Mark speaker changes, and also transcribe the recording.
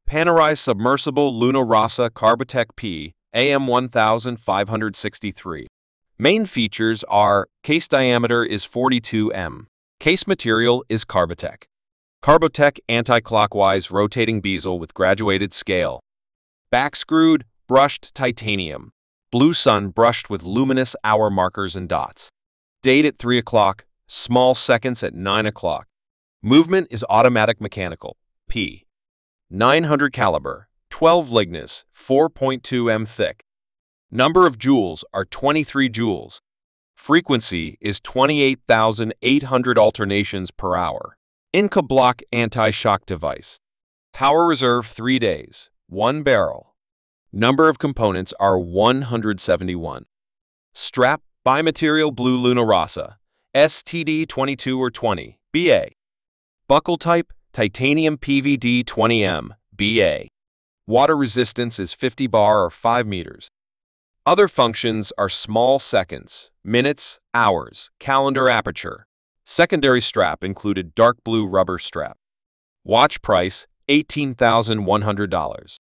Speaker 1: Panerai Submersible Rossa Carbotech PAM01563. Main features are: case diameter is 42 mm. Case material is Carbotech. Carbotech anti-clockwise rotating bezel with graduated scale. Back screwed, brushed titanium. Blue sun brushed with luminous hour markers and dots. Date at 3 o'clock, small seconds at 9 o'clock. Movement is automatic mechanical. P. 900 caliber, 12 lignas, 4.2 m thick. Number of joules are 23 joules. Frequency is 28,800 alternations per hour. Inca block anti-shock device. Power reserve 3 days, 1 barrel. Number of components are 171. Strap, bimaterial blue Rossa, STD 22 or 20, BA. Buckle type, titanium PVD 20M, BA. Water resistance is 50 bar or 5 meters. Other functions are small seconds, minutes, hours, calendar aperture. Secondary strap included dark blue rubber strap. Watch price, $18,100.